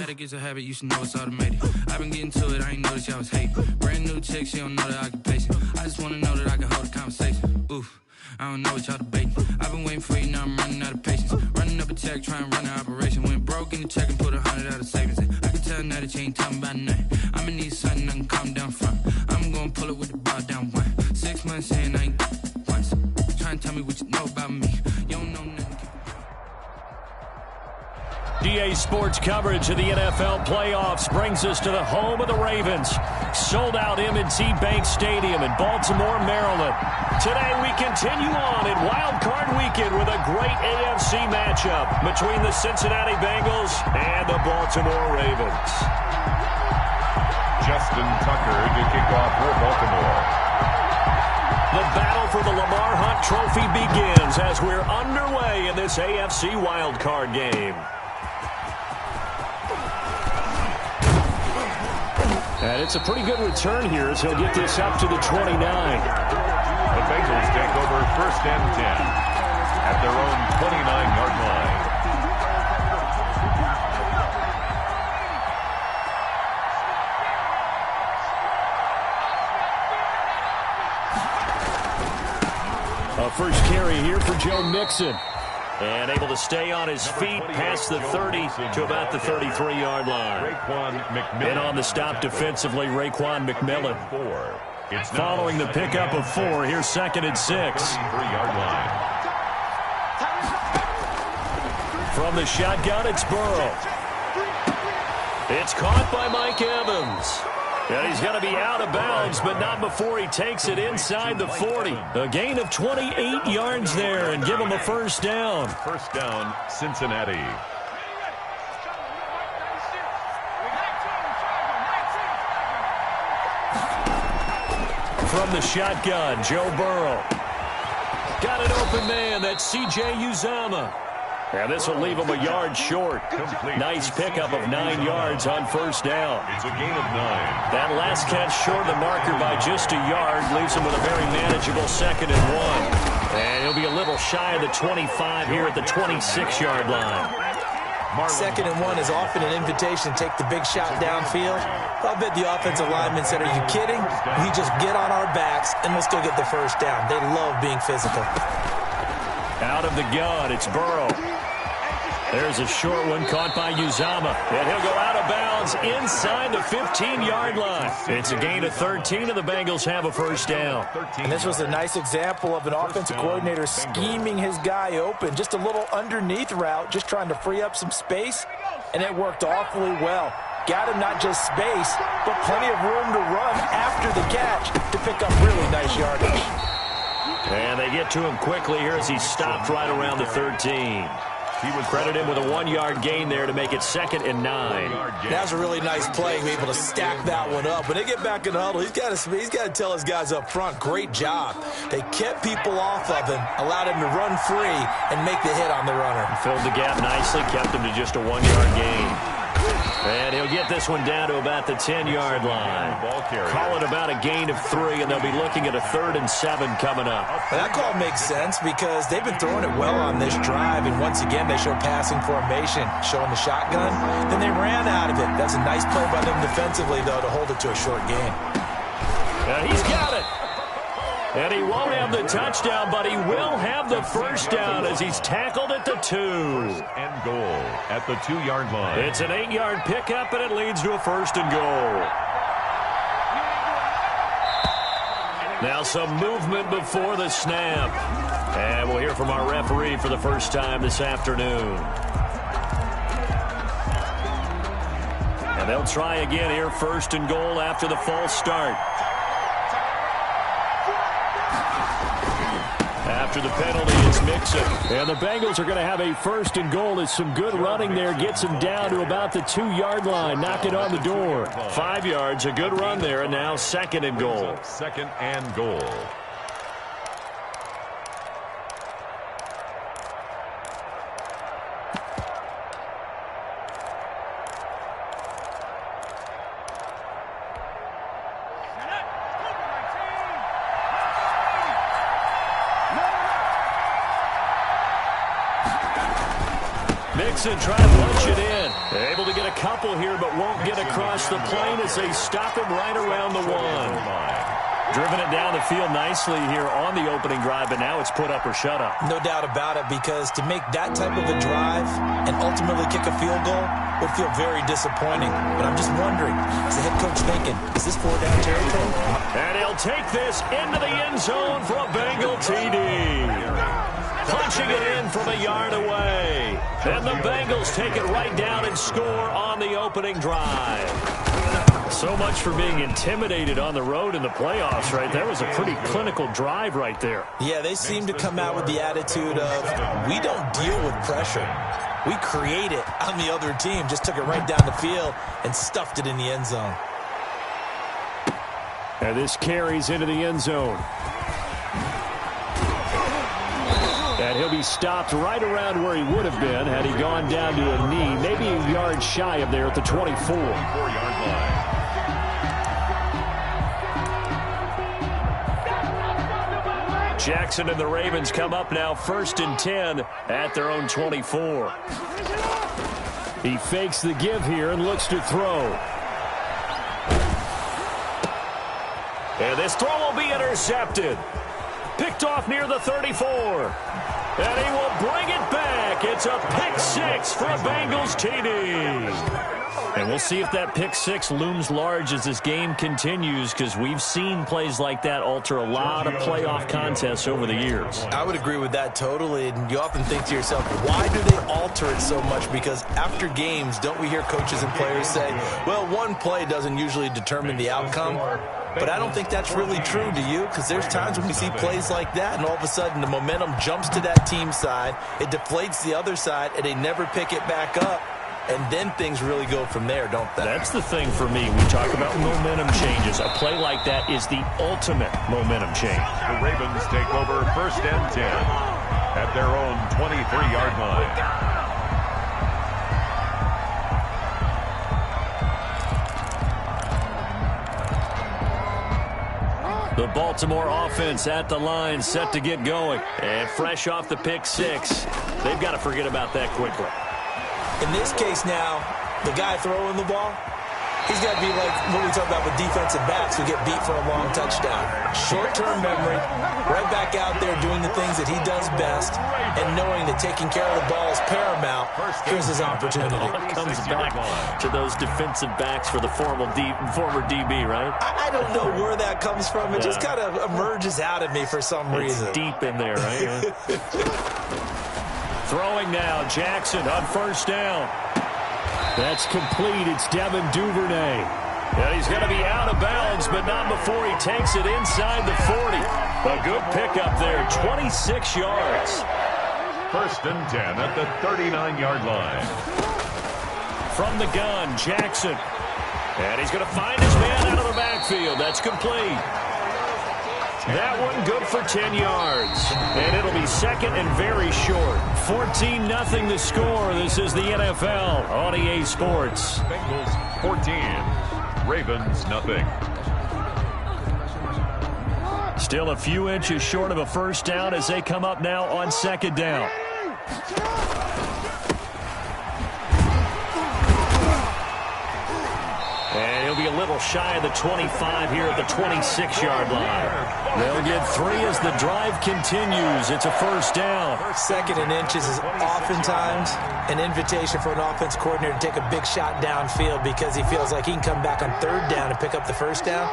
automatic, it's a habit, you should know it's automated. I've been getting to it, I ain't noticed y'all was hating. Brand new chick, she don't know the occupation. I just wanna know that I can hold a conversation. Oof, I don't know what y'all debating. I've been waiting for you, now I'm running out of patience. Running up a check, trying to run an operation. Went broke in the check and put 100 out of savings in. I can tell now that you ain't talking about nothing. I'ma need something I can calm down from. I'm gonna pull it with the bar down one. 6 months in, I ain't once. Trying to tell me what you know about me. You don't know nothing. DA Sports coverage of the NFL playoffs brings us to the home of the Ravens. Sold out M&T Bank Stadium in Baltimore, Maryland. Today we continue on in Wild Card Weekend with a great AFC matchup between the Cincinnati Bengals and the Baltimore Ravens. Justin Tucker to kick off for Baltimore. The battle for the Lamar Hunt Trophy begins as we're underway in this AFC Wild Card game. And it's a pretty good return here as he'll get this up to the 29. The Bengals take over 1st and 10 at their own 29-yard line. A first carry here for Joe Mixon. And able to stay on his feet past the 30 to about the 33-yard line. And on the stop defensively, Raekwon McMillan. Following the pickup of 4, here's 2nd and 6. From the shotgun, it's Burrow. It's caught by Mike Evans. And he's going to be out of bounds, but not before he takes it inside the 40. A gain of 28 yards there and give him a first down. First down, Cincinnati. From the shotgun, Joe Burrow. Got an open man, that's C.J. Uzomah. And this will leave him a yard short. Nice pickup of 9 yards on first down. It's a gain of 9. That last catch short of the marker by just a yard leaves him with a very manageable 2nd and 1. And he'll be a little shy of the 25 here at the 26-yard line. 2nd and 1 is often an invitation to take the big shot downfield. I'll bet the offensive lineman said, are you kidding? We just get on our backs and we'll still get the first down. They love being physical. Out of the gun, it's Burrow. There's a short one caught by Uzomah. And he'll go out of bounds inside the 15-yard line. It's a gain of 13, and the Bengals have a first down. And this was a nice example of an offensive coordinator scheming his guy open. Just a little underneath route, just trying to free up some space, and it worked awfully well. Got him not just space, but plenty of room to run after the catch to pick up really nice yardage. And they get to him quickly here as he's stopped right around the 13. He would credit him with a 1-yard gain there to make it 2nd and 9. That was a really nice play, able to stack that one up. When they get back in the huddle, he's got to tell his guys up front, great job. They kept people off of him, allowed him to run free, and make the hit on the runner. Filled the gap nicely, kept him to just a 1-yard gain. And he'll get this one down to about the 10-yard line. Call it about a gain of 3, and they'll be looking at a 3rd and 7 coming up. And that call makes sense because they've been throwing it well on this drive, and once again, they show passing formation, showing the shotgun. Then they ran out of it. That's a nice play by them defensively, though, to hold it to a short gain. He's got it. And he won't have the touchdown, but he will have the first down as he's tackled at the 2. First and goal at the 2-yard line. It's an 8-yard pickup, and it leads to a 1st and goal. Now some movement before the snap. And we'll hear from our referee for the first time this afternoon. And they'll try again here, 1st and goal after the false start. After the penalty, it's Mixon. And the Bengals are going to have a 1st and goal as some good running there gets him down to about the 2-yard line. Knock it on the door. 5 yards, a good run there, and now 2nd and goal. 2nd and goal. Mixon trying to punch it in. Able to get a couple here, but won't get across the plane as they stop him right around the 1. Driven it down the field nicely here on the opening drive, but now it's put up or shut up. No doubt about it, because to make that type of a drive and ultimately kick a field goal would feel very disappointing. But I'm just wondering, is the head coach thinking, is this 4-down territory? And he'll take this into the end zone for a Bengal TD. Punching it in from a yard away. And the Bengals take it right down and score on the opening drive. So much for being intimidated on the road in the playoffs, right? That was a pretty clinical drive right there. Yeah, they seem to come out with the attitude of, we don't deal with pressure. We create it on the other team. Just took it right down the field and stuffed it in the end zone. And this carries into the end zone. And he'll be stopped right around where he would have been had he gone down to a knee, maybe a yard shy of there at the 24-yard line. Jackson and the Ravens come up now 1st and 10 at their own 24. He fakes the give here and looks to throw. And this throw will be intercepted. Picked off near the 34. And he will bring it back. It's a pick 6 for a Bengals TD. And we'll see if that pick 6 looms large as this game continues, because we've seen plays like that alter a lot of playoff contests over the years. I would agree with that totally. And you often think to yourself, why do they alter it so much? Because after games, don't we hear coaches and players say, well, one play doesn't usually determine the outcome? But I don't think that's really true, do you? Because there's times when we see plays like that, and all of a sudden the momentum jumps to that team side, it deflates the other side, and they never pick it back up. And then things really go from there, don't they? That's the thing for me. We talk about momentum changes. A play like that is the ultimate momentum change. The Ravens take over 1st and 10 at their own 23-yard line. The Baltimore offense at the line, set to get going. And fresh off the pick 6. They've got to forget about that quickly. In this case now, the guy throwing the ball, he's got to be like what we talk about with defensive backs who get beat for a long touchdown. Short-term memory, right back out there doing the things that he does best, and knowing that taking care of the ball is paramount. Here's his opportunity. It comes back to those defensive backs for the former DB, right? I don't know where that comes from. It just kind of emerges out of me for some reason. It's deep in there, right? Throwing now, Jackson on 1st down. That's complete. It's Devin Duvernay. And he's going to be out of bounds, but not before he takes it inside the 40. A good pickup there, 26 yards. 1st and 10 at the 39-yard line. From the gun, Jackson. And he's going to find his man out of the backfield. That's complete. That one good for 10 yards. And it'll be 2nd and very short. 14-0 the score. This is the NFL on EA Sports. Bengals 14, Ravens nothing. Still a few inches short of a 1st down as they come up now on 2nd down. And he'll be a little shy of the 25 here at the 26-yard line. They'll get 3 as the drive continues. It's a 1st down. 2nd and inches is oftentimes an invitation for an offense coordinator to take a big shot downfield because he feels like he can come back on 3rd down and pick up the 1st down.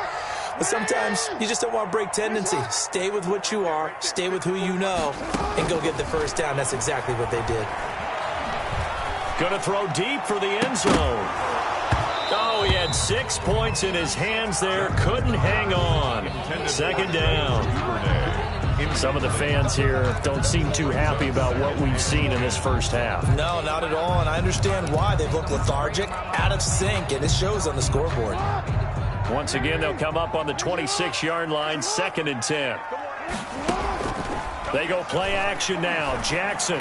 But sometimes you just don't want to break tendency. Stay with what you are, stay with who you know, and go get the 1st down. That's exactly what they did. Going to throw deep for the end zone. Oh, he had 6 points in his hands there. Couldn't hang on. 2nd down. Some of the fans here don't seem too happy about what we've seen in this 1st half. No, not at all, and I understand why. They've looked lethargic, out of sync, and it shows on the scoreboard. Once again, they'll come up on the 26-yard line, 2nd and 10. They go play action now. Jackson.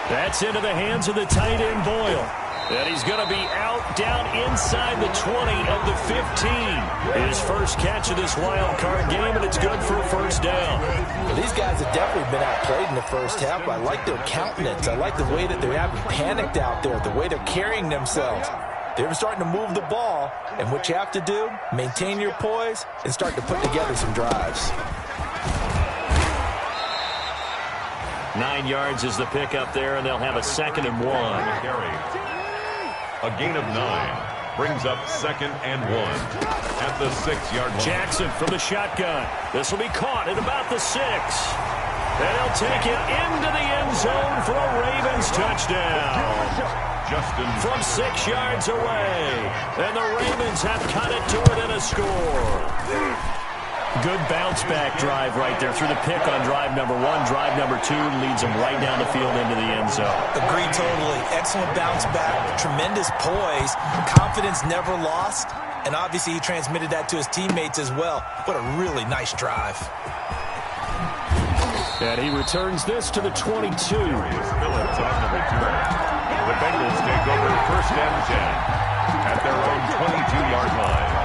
That's into the hands of the tight end, Boyle. And he's going to be out down inside the 20 of the 15. His first catch of this wild card game, and it's good for a 1st down. Well, these guys have definitely been outplayed in the 1st half. I like their countenance. I like the way that they're having panicked out there, the way they're carrying themselves. They're starting to move the ball, and what you have to do, maintain your poise and start to put together some drives. 9 yards is the pickup there, and they'll have a 2nd and 1. A gain of 9 brings up 2nd and 1 at the 6-yard line. Jackson from the shotgun. This will be caught at about the 6. And he'll take it into the end zone for a Ravens touchdown. Justin from 6 yards away. And the Ravens have cut it to it in a score. Good bounce-back drive right there through the pick on drive number 1. Drive number 2 leads them right down the field into the end zone. Agreed totally. Excellent bounce-back, tremendous poise, confidence never lost, and obviously he transmitted that to his teammates as well. What a really nice drive. And he returns this to the 22. Still at time number 2. The Bengals take over 1st and 10 at their own 22-yard line.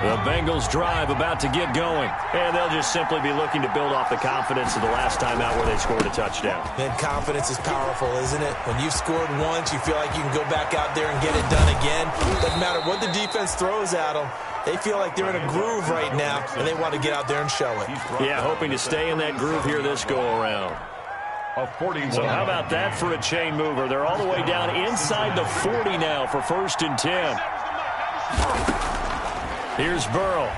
The Bengals drive about to get going, and they'll just simply be looking to build off the confidence of the last time out where they scored a touchdown. Man, confidence is powerful, isn't it? When you've scored once, you feel like you can go back out there and get it done again. Doesn't matter what the defense throws at them. They feel like they're in a groove right now, and they want to get out there and show it. Yeah, hoping to stay in that groove here this go-around. So how about that for a chain mover? They're all the way down inside the 40 now for 1st and 10. Here's Burrow.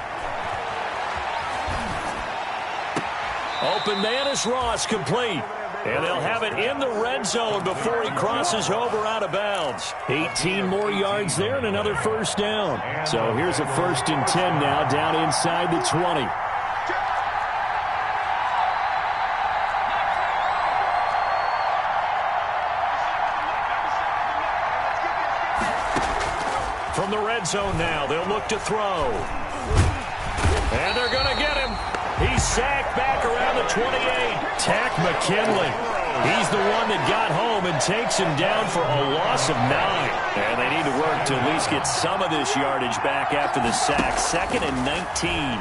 Open man is Ross, complete. And they'll have it in the red zone before he crosses over out of bounds. 18 more yards there and another 1st down. So here's a 1st and 10 now down inside the 20. From the red zone now, they'll look to throw. And they're going to get him. He's sacked back around the 28. Tack McKinley. He's the one that got home and takes him down for a loss of 9. And they need to work to at least get some of this yardage back after the sack. 2nd and 19.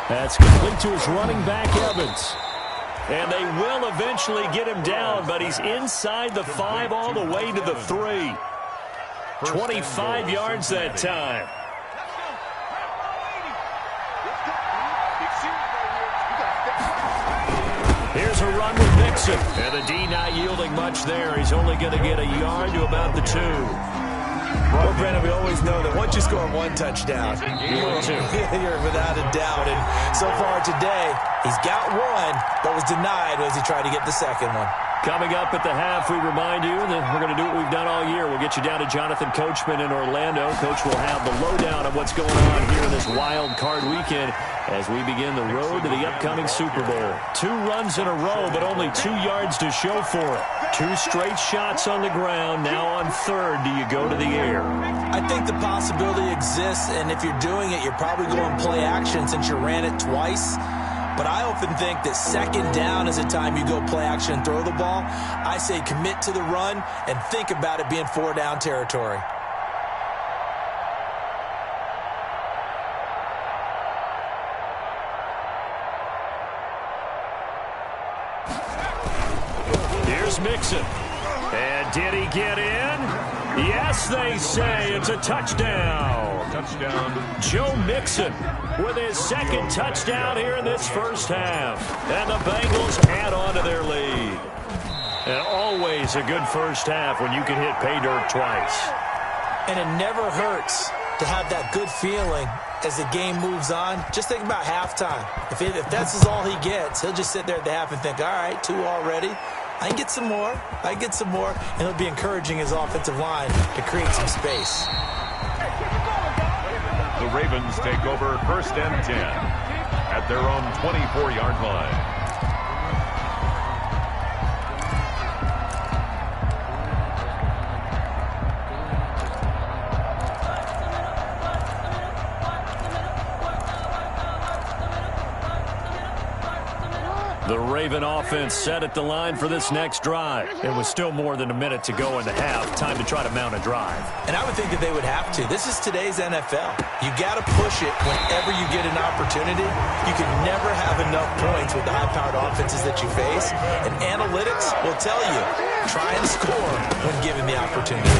That's complete to his running back, Evans. And they will eventually get him down, but he's inside the 5 all the way to the 3. 25 yards that time. Here's a run with Mixon. And the D not yielding much there. He's only going to get a yard to about the 2. Well, Brandon, we always know that once you score 1 touchdown, you're without a doubt. And so far today, he's got 1, but was denied as he tried to get the 2nd one. Coming up at the half, we remind you that we're going to do what we've done all year. We'll get you down to Jonathan Coachman in Orlando. Coach will have the lowdown of what's going on here in this wild card weekend as we begin the road to the upcoming Super Bowl. 2 runs in a row, but only 2 yards to show for it. 2 straight shots on the ground. Now on 3rd, do you go to the air? I think the possibility exists, and if you're doing it, you're probably going play action since you ran it twice. But I often think that 2nd down is a time you go play action and throw the ball. I say commit to the run and think about it being 4-down territory. Here's Mixon. And did he get in? Yes, they say it's a touchdown. Touchdown. Joe Mixon with his 2nd touchdown here in this 1st half. And the Bengals add on to their lead. And always a good 1st half when you can hit pay dirt twice. And it never hurts to have that good feeling as the game moves on. Just think about halftime. If that's all he gets, he'll just sit there at the half and think, all right, 2 already. I can get some more. I can get some more. And he'll be encouraging his offensive line to create some space. The Ravens take over 1st and 10 at their own 24-yard line. The Raven offense set at the line for this next drive. It was still more than a minute to go in the half. Time to try to mount a drive. And I would think that they would have to. This is today's NFL. You got to push it whenever you get an opportunity. You can never have enough points with the high-powered offenses that you face. And analytics will tell you, try and score when given the opportunity.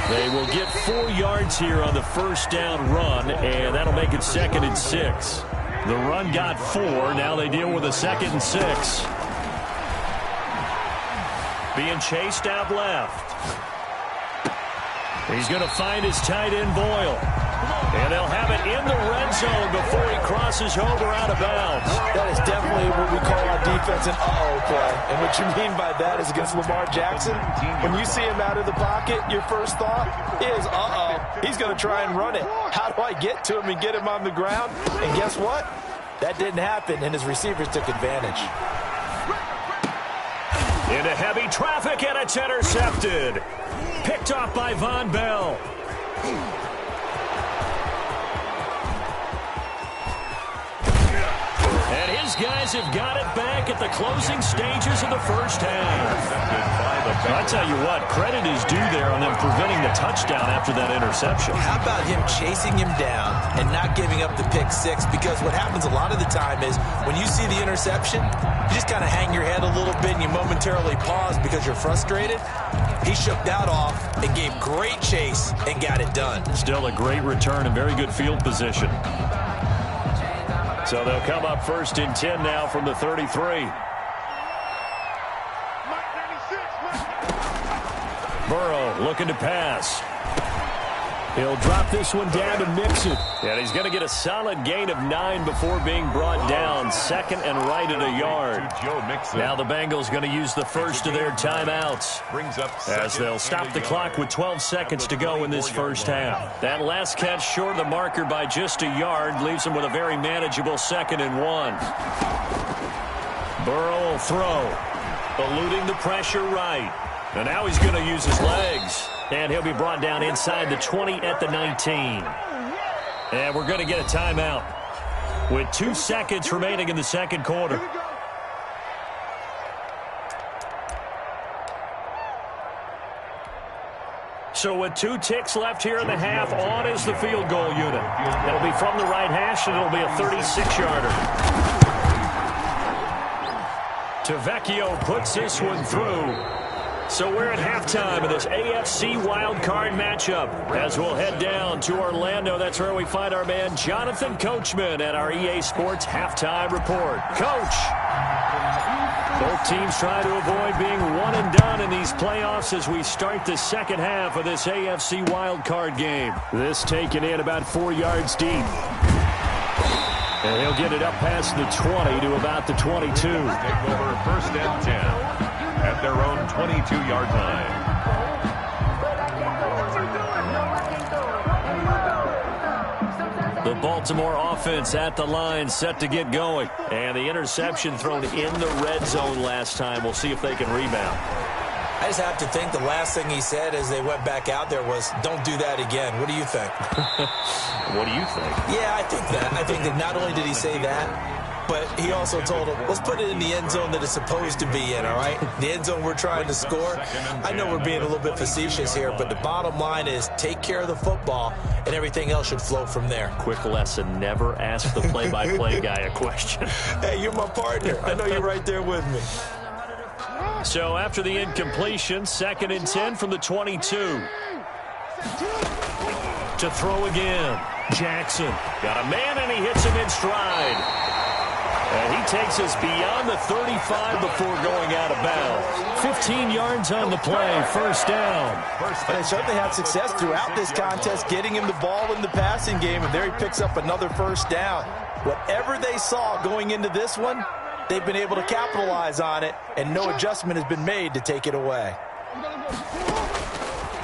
They will get 4 yards here on the first down run, and that'll make it 2nd and 6. The run got 4. Now they deal with a 2nd and 6. Being chased out left. He's going to find his tight end, Boyle. And they'll have it in the red zone before he crosses over out of bounds. That is definitely what we call our defense an uh-oh play. And what you mean by that is against Lamar Jackson, when you see him out of the pocket, your first thought is, uh-oh, he's going to try and run it. How do I get to him and get him on the ground? And guess what? That didn't happen, and his receivers took advantage. Into heavy traffic, and it's intercepted. Picked off by Von Bell. And his guys have got it back at the closing stages of the first half. I tell you what, credit is due there on them preventing the touchdown after that interception. How about him chasing him down and not giving up the pick six? Because what happens a lot of the time is when you see the interception, you just kind of hang your head a little bit and you momentarily pause because you're frustrated. He shook that off and gave great chase and got it done. Still a great return and very good field position. So they'll come up 1st and 10 now from the 33. Burrow looking to pass. He'll drop this one down to Mixon. And he's going to get a solid gain of 9 before being brought down. 2nd and right at a yard. Now the Bengals going to use the first of their timeouts as they'll stop the clock with 12 seconds to go in this first half. That last catch short of the marker by just a yard leaves them with a very manageable 2nd and 1. Burrow will throw, eluding the pressure right. And now he's going to use his legs. And he'll be brought down inside the 20 at the 19. And we're going to get a timeout with 2 seconds remaining in the second quarter. So with 2 ticks left here in the half, on is the field goal unit. It'll be from the right hash, and it'll be a 36-yarder. Tavecchio puts this one through. So we're at halftime of this AFC wildcard matchup. As we'll head down to Orlando, that's where we find our man Jonathan Coachman at our EA Sports Halftime Report. Coach, both teams try to avoid being one and done in these playoffs as we start the second half of this AFC wildcard game. This taken in about 4 yards deep. And he'll get it up past the 20 to about the 22. Take over 1st and 10. At their own 22-yard line. The Baltimore offense at the line, set to get going. And the interception thrown in the red zone last time. We'll see if they can rebound. I just have to think the last thing he said as they went back out there was, don't do that again. What do you think? What do you think? Yeah, I think that. I think that not only did he say that, but he also told him, let's put it in the end zone that it's supposed to be in, all right? The end zone we're trying to score. I know we're being a little bit facetious here, but the bottom line is take care of the football, and everything else should flow from there. Quick lesson, never ask the play-by-play guy a question. Hey, you're my partner. I know you're right there with me. So after the incompletion, 2nd and 10 from the 22. To throw again. Jackson got a man, and he hits him in stride. And he takes us beyond the 35 before going out of bounds. 15 yards on the play, 1st down. But they certainly had success throughout this contest, getting him the ball in the passing game, and there he picks up another 1st down. Whatever they saw going into this one, they've been able to capitalize on it, and no adjustment has been made to take it away.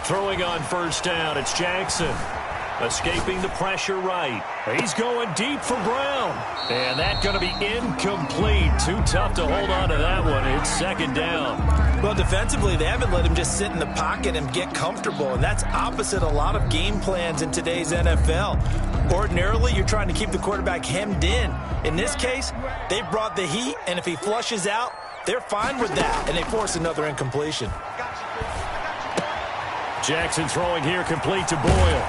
Throwing on 1st down, it's Jackson. Escaping the pressure right. He's going deep for Brown. And that's going to be incomplete. Too tough to hold on to that one. It's second down. Well, defensively, they haven't let him just sit in the pocket and get comfortable, and that's opposite a lot of game plans in today's NFL. Ordinarily, you're trying to keep the quarterback hemmed in. In this case, they brought the heat, and if he flushes out, they're fine with that, and they force another incompletion. Jackson throwing here, complete to Boyle.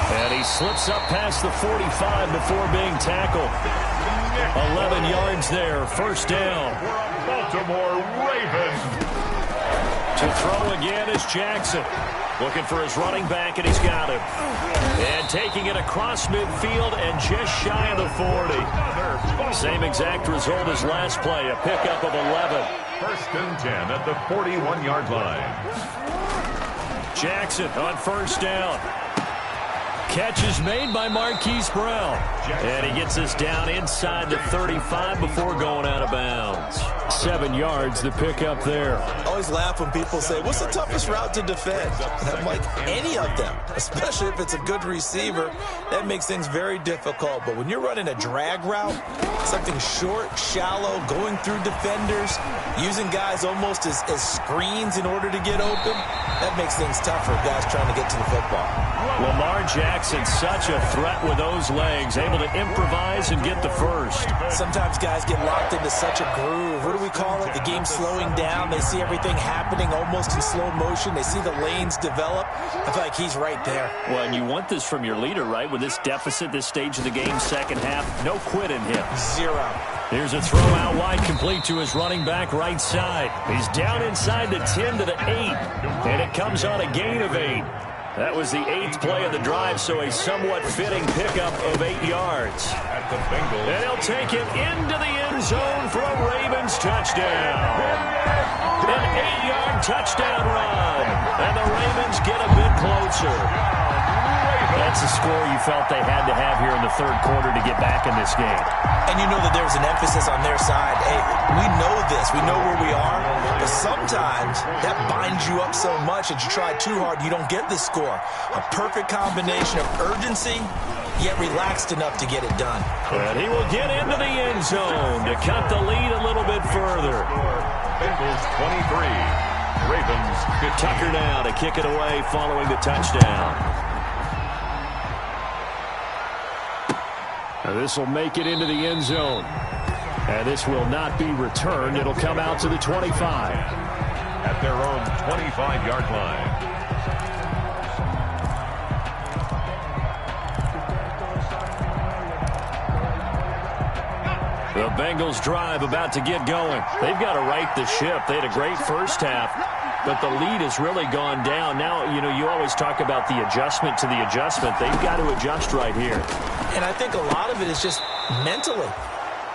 And he slips up past the 45 before being tackled. 11 yards there, first down. Baltimore Ravens. To throw again is Jackson. Looking for his running back, and he's got him. And taking it across midfield and just shy of the 40. Same exact result as last play, a pickup of 11. First and 10 at the 41-yard line. Jackson on first down. Catch is made by Marquise Brown. And he gets us down inside the 35 before going out of bounds. 7 yards, the pickup there. I always laugh when people say, what's the toughest route to defend? And I'm like, any of them, especially if it's a good receiver. That makes things very difficult. But when you're running a drag route, something short, shallow, going through defenders, using guys almost as screens in order to get open, that makes things tougher, guys trying to get to the football. Lamar Jackson, such a threat with those legs, able to improvise and get the first. Sometimes guys get locked into such a groove. What do we call it? The game's slowing down. They see everything happening almost in slow motion. They see the lanes develop. I feel like he's right there. Well, and you want this from your leader, right? With this deficit, this stage of the game, second half, no quit in him. Zero. Here's a throw out wide, complete to his running back right side. He's down inside the 10 to the 8, and it comes on a gain of 8. That was the 8th play of the drive, so a somewhat fitting pickup of 8 yards. And he'll take it into the end zone for a Ravens touchdown. An 8-yard touchdown run, and the Ravens get a bit closer. That's a score you felt they had to have here in the third quarter to get back in this game. And you know that there's an emphasis on their side. Hey, we know this. We know where we are. But sometimes that binds you up so much that you try too hard, you don't get the score. A perfect combination of urgency, yet relaxed enough to get it done. And he will get into the end zone to cut the lead a little bit further. Bengals 23, Ravens 15. Tucker now to kick it away following the touchdown. This will make it into the end zone. And this will not be returned. It'll come out to the 25. At their own 25-yard line. The Bengals drive about to get going. They've got to right the ship. They had a great first half, but the lead has really gone down. Now, you know, you always talk about the adjustment to the adjustment. They've got to adjust right here. And I think a lot of it is just mentally.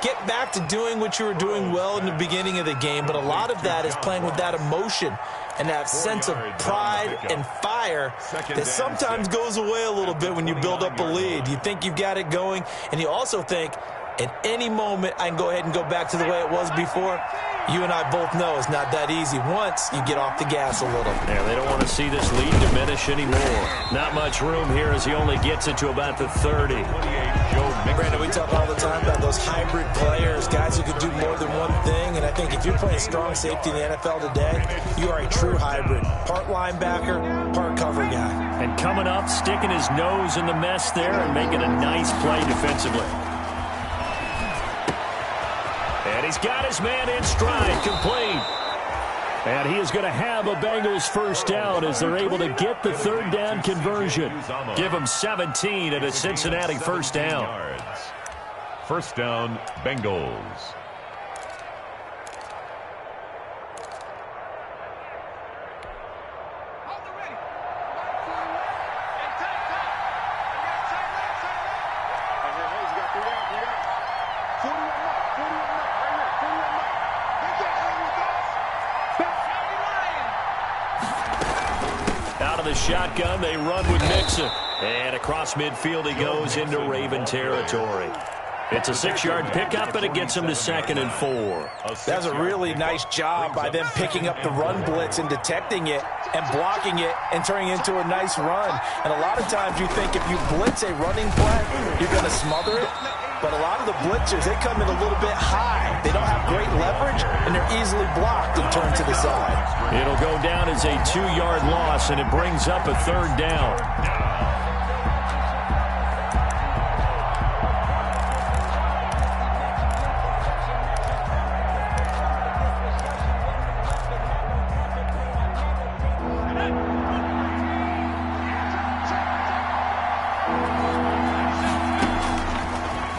Get back to doing what you were doing well in the beginning of the game, but a lot of that is playing with that emotion and that sense of pride and fire that sometimes goes away a little bit when you build up a lead. You think you've got it going, and you also think at any moment I can go ahead and go back to the way it was before. You and I both know it's not that easy once you get off the gas a little. Yeah, they don't want to see this lead diminish anymore. Not much room here as he only gets it to about the 30. Brandon, we talk all the time about those hybrid players, guys who can do more than one thing, and I think if you're playing strong safety in the NFL today, you are a true hybrid. Part linebacker, part cover guy. And coming up, sticking his nose in the mess there and making a nice play defensively. And he's got his man in stride, complete. And he is going to have a Bengals first down as they're able to get the third down conversion. Give him 17 and a Cincinnati first down. First down, Bengals. Shotgun, they run with Mixon. And across midfield he goes into Raven territory. It's a 6-yard pickup, and it gets them to 2nd and 4. That's a really nice job by them picking up the run blitz and detecting it and blocking it and turning it into a nice run. And a lot of times you think if you blitz a running play, you're going to smother it. But a lot of the blitzers, they come in a little bit high. They don't have great leverage, and they're easily blocked and turned to the side. It'll go down as a 2-yard loss, and it brings up a 3rd down.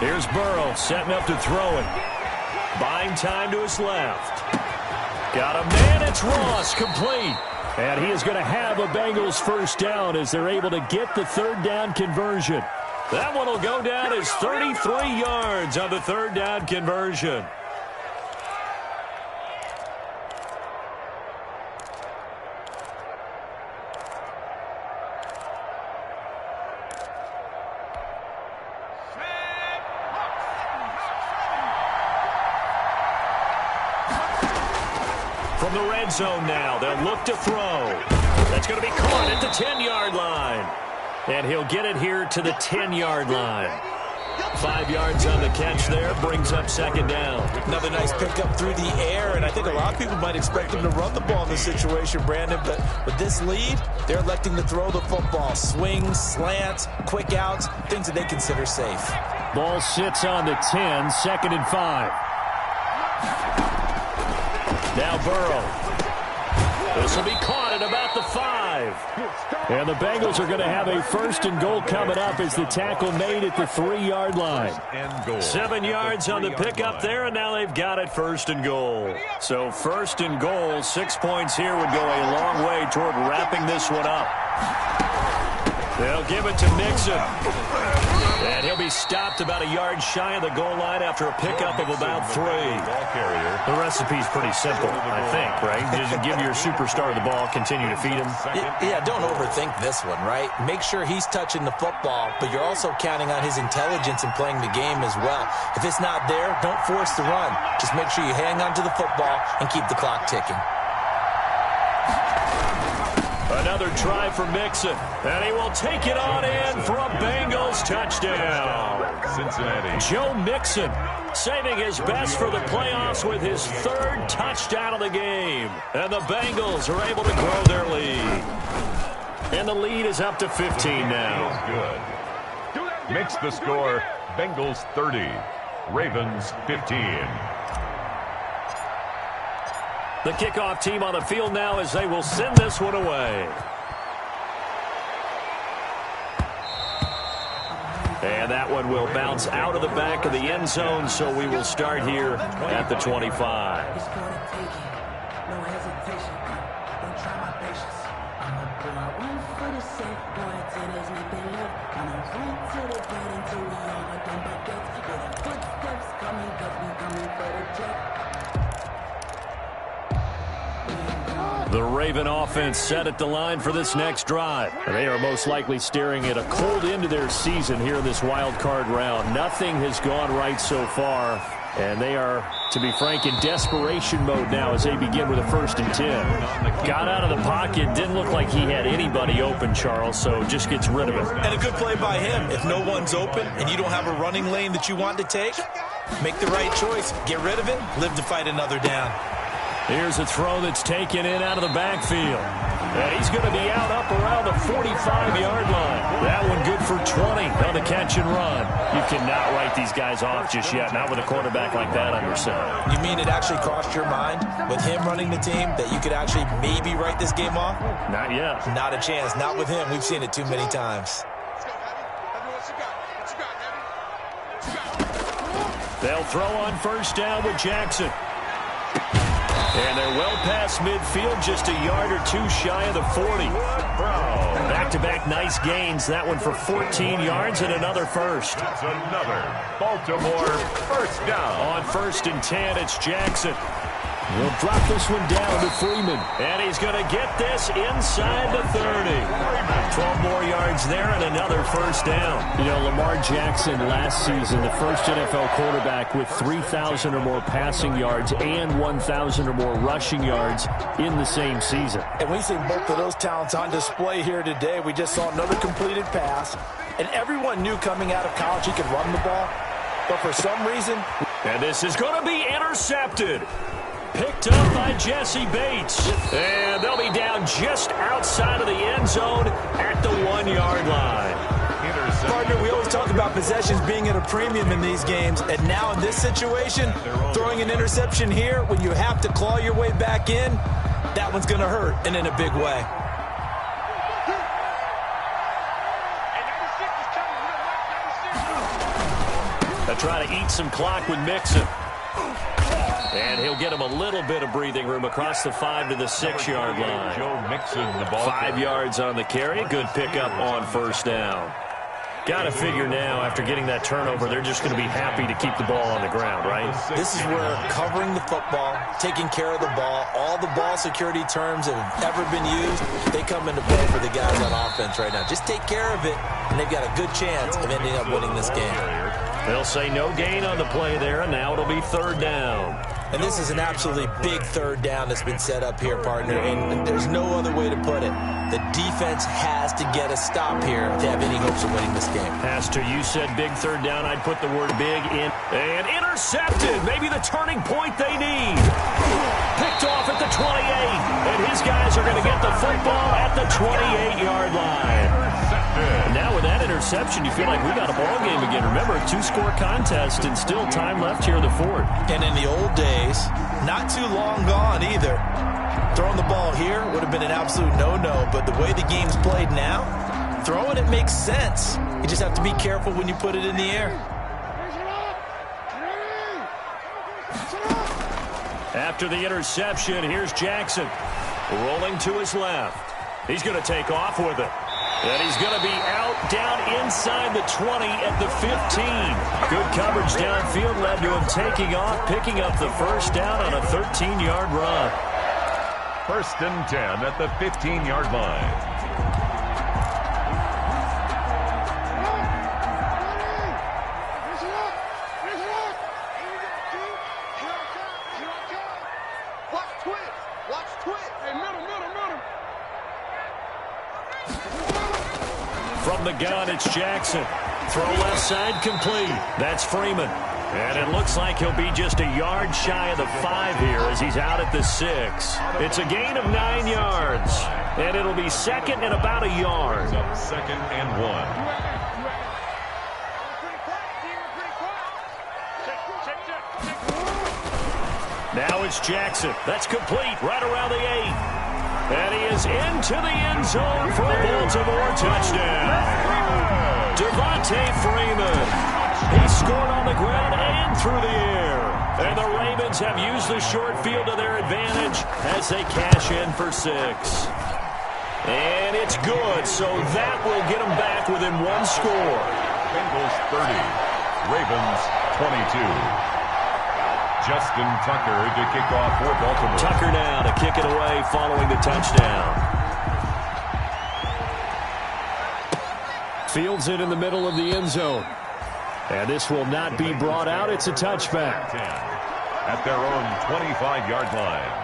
Here's Burrow setting up to throw it. Buying time to his left. Got a man. It's Ross, complete. And he is going to have a Bengals 1st down as they're able to get the 3rd down conversion. That one will go down as 33 yards on the 3rd down conversion. From the red zone now, they'll look to throw. That's going to be caught at the 10-yard line. And he'll get it here to the 10-yard line. 5 yards on the catch there, brings up 2nd down. Another nice pickup through the air, and I think a lot of people might expect him to run the ball in this situation, Brandon, but with this lead, they're electing to throw the football. Swings, slants, quick outs, things that they consider safe. Ball sits on the 10, 2nd and 5. Now Burrow. This will be caught at about the 5. And the Bengals are going to have a 1st and goal coming up as the tackle made at the 3-yard line. 7 yards on the pickup there, and now they've got it 1st and goal. So 1st and goal, 6 points here would go a long way toward wrapping this one up. They'll give it to Mixon. And he'll be stopped about a yard shy of the goal line after a pickup of about 3. The recipe's pretty simple, I think, right? Just give your superstar the ball, continue to feed him. Yeah, don't overthink this one, right? Make sure he's touching the football, but you're also counting on his intelligence in playing the game as well. If it's not there, don't force the run. Just make sure you hang on to the football and keep the clock ticking. Another try for Mixon, and he will take it on in for a Bengals touchdown. Cincinnati. Joe Mixon saving his best for the playoffs with his 3rd touchdown of the game. And the Bengals are able to grow their lead. And the lead is up to 15 now. Good. Makes the score Bengals 30, Ravens 15. The kickoff team on the field now as they will send this one away. And that one will bounce out of the back of the end zone, so we will start here at the 25. The Raven offense set at the line for this next drive. They are most likely staring at a cold end to their season here in this wild card round. Nothing has gone right so far, and they are, to be frank, in desperation mode now as they begin with a 1st and 10. Got out of the pocket, didn't look like he had anybody open, Charles, so just gets rid of it. And a good play by him. If no one's open and you don't have a running lane that you want to take, make the right choice. Get rid of it, live to fight another down. Here's a throw that's taken in out of the backfield. And he's going to be out up around the 45-yard line. That one good for 20 on the catch and run. You cannot write these guys off just yet, not with a quarterback like that under center. You mean it actually crossed your mind with him running the team that you could actually maybe write this game off? Not yet. Not a chance. Not with him. We've seen it too many times. They'll throw on 1st down with Jackson. And they're well past midfield, just a yard or 2 shy of the 40. Back-to-back nice gains. That one for 14 yards and another 1st. That's another Baltimore 1st down. On 1st and 10, it's Jackson. He'll drop this one down to Freeman. And he's going to get this inside the 30. 12 more yards there and another first down. You know, Lamar Jackson last season, the first NFL quarterback with 3,000 or more passing yards and 1,000 or more rushing yards in the same season. And we see both of those talents on display here today. We just saw another completed pass. And everyone knew coming out of college he could run the ball. But for some reason... And this is going to be intercepted. Picked up by Jesse Bates. And they'll be down just outside of the end zone at the 1-yard line. Partner, we always talk about possessions being at a premium in these games. And now in this situation, throwing an interception here when you have to claw your way back in, that one's going to hurt, and in a big way. They'll try to eat some clock with Mixon. And he'll get him a little bit of breathing room across the 5 to the 6-yard line. Joe Mixon, the ball 5 yards on the carry. Good pickup on first down. Got to figure now, after getting that turnover, they're just going to be happy to keep the ball on the ground, right? This is where covering the football, taking care of the ball, all the ball security terms that have ever been used, they come into play for the guys on offense right now. Just take care of it, and they've got a good chance of ending up winning this game. They'll say no gain on the play there, and now it'll be third down. And this is an absolutely big third down that's been set up here, partner, and there's no other way to put it. The defense has to get a stop here to have any hopes of winning this game. Pastor, you said big third down. I'd put the word big in. And intercepted. Maybe the turning point they need. Picked off at the 28. And his guys are going to get the football at the 28-yard line. And now with that interception, you feel like we got a ball game again. Remember, a 2-score contest and still time left here in the fourth. And in the old days, not too long gone either. Throwing the ball here would have been an absolute no-no, but the way the game's played now, throwing it makes sense. You just have to be careful when you put it in the air. After the interception, here's Jackson. Rolling to his left. He's going to take off with it. And he's going to be out down inside the 20 at the 15. Good coverage downfield led to him taking off, picking up the first down on a 13-yard run. First and 10 at the 15-yard line. From the gun, it's Jackson. Throw left side complete. That's Freeman. And it looks like he'll be just a yard shy of the 5 here as he's out at the 6. It's a gain of 9 yards. And it'll be second and about a yard. Second and 1. Now it's Jackson. That's complete right around the 8. And he is into the end zone for a Baltimore touchdown. Devontae Freeman. He scored on the ground and through the air. And the Ravens have used the short field to their advantage as they cash in for 6. And it's good, so that will get them back within 1 score. Bengals 30, Ravens 22. Justin Tucker to kick off for Baltimore. Tucker now to kick it away following the touchdown. Fields it in the middle of the end zone. And this will not be brought out. It's a touchback. At their own 25-yard line.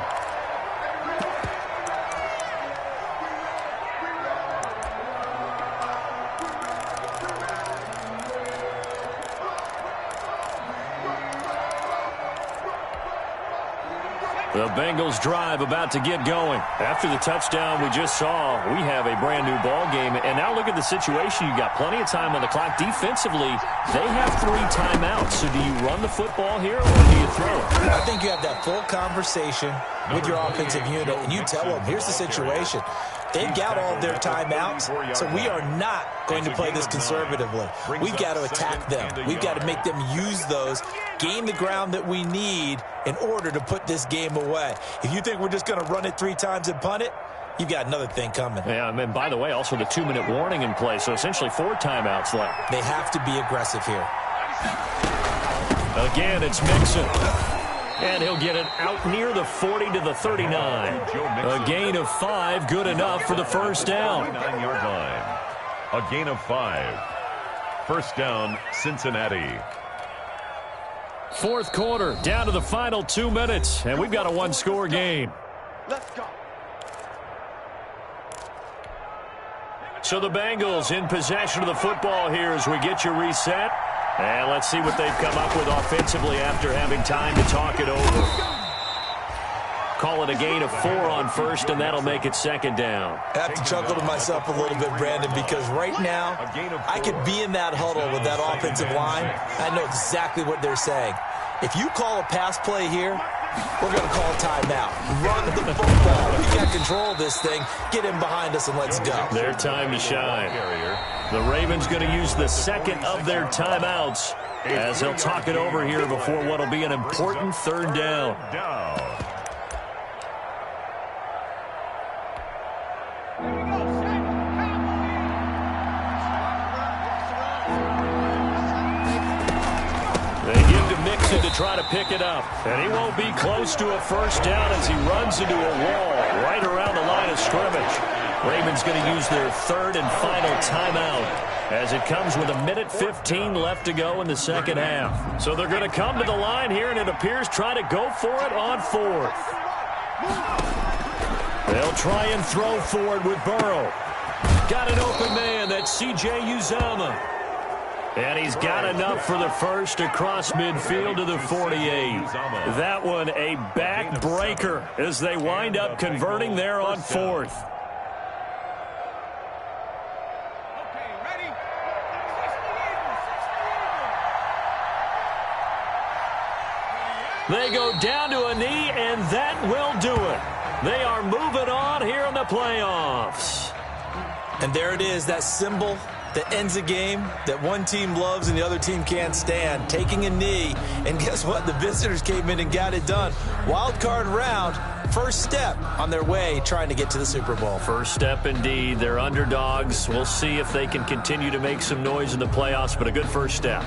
The Bengals drive about to get going. After the touchdown we just saw, we have a brand new ball game. And now look at the situation. You got plenty of time on the clock. Defensively, they have 3 timeouts. So do you run the football here or do you throw it? I think you have that full conversation with your offensive unit, and you tell them, here's the situation. They've got all of their timeouts, so we are not going to play this conservatively. We've got to attack them. We've got to make them use those, gain the ground that we need in order to put this game away. If you think we're just going to run it 3 times and punt it, you've got another thing coming. Yeah, and by the way, also the 2-minute warning in play, so essentially 4 timeouts left. They have to be aggressive here. Again, it's Mixon. And he'll get it out near the 40 to the 39. A gain of 5, good enough for the first down. 49-yard line. A gain of 5. First down, Cincinnati. Fourth quarter, down to the final 2 minutes, and we've got a one-score game. Let's go. So the Bengals in possession of the football here as we get you reset. And let's see what they've come up with offensively after having time to talk it over. Call it a gain of 4 on first, and that'll make it second down. I have to chuckle to myself a little bit, Brandon, because right now I could be in that huddle with that offensive line. I know exactly what they're saying. If you call a pass play here, we're going to call a timeout. Run the football. We got control of this thing. Get him behind us and let's go. Their time to shine. The Ravens going to use the second of their timeouts as they'll talk it over here before what will be an important third down. To try to pick it up, and he won't be close to a first down as he runs into a wall right around the line of scrimmage. Ravens going to use their third and final timeout as it comes with 1:15 left to go in the second half. So they're going to come to the line here, and it appears try to go for it on fourth. They'll try and throw for it with Burrow. Got an open man, that's C.J. Uzomah. And he's got enough for the first across midfield to the 48. That one a backbreaker as they wind up converting there on fourth. They go down to a knee, and that will do it. They are moving on here in the playoffs. And there it is, that symbol that ends a game that one team loves and the other team can't stand, taking a knee. And guess what? The visitors came in and got it done. Wild card round, first step on their way trying to get to the Super Bowl. First step indeed. They're underdogs. We'll see if they can continue to make some noise in the playoffs, but a good first step.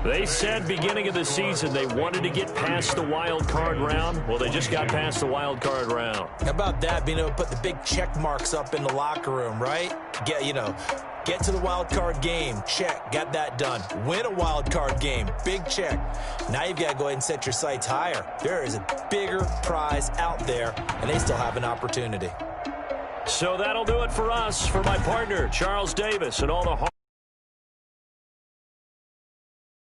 They said beginning of the season they wanted to get past the wild card round. Well, they just got past the wild card round. How about that, being able to put the big check marks up in the locker room, right? Get to the wild card game. Check. Got that done. Win a wild card game. Big check. Now you've got to go ahead and set your sights higher. There is a bigger prize out there, and they still have an opportunity. So that'll do it for us. For my partner, Charles Davis, and all the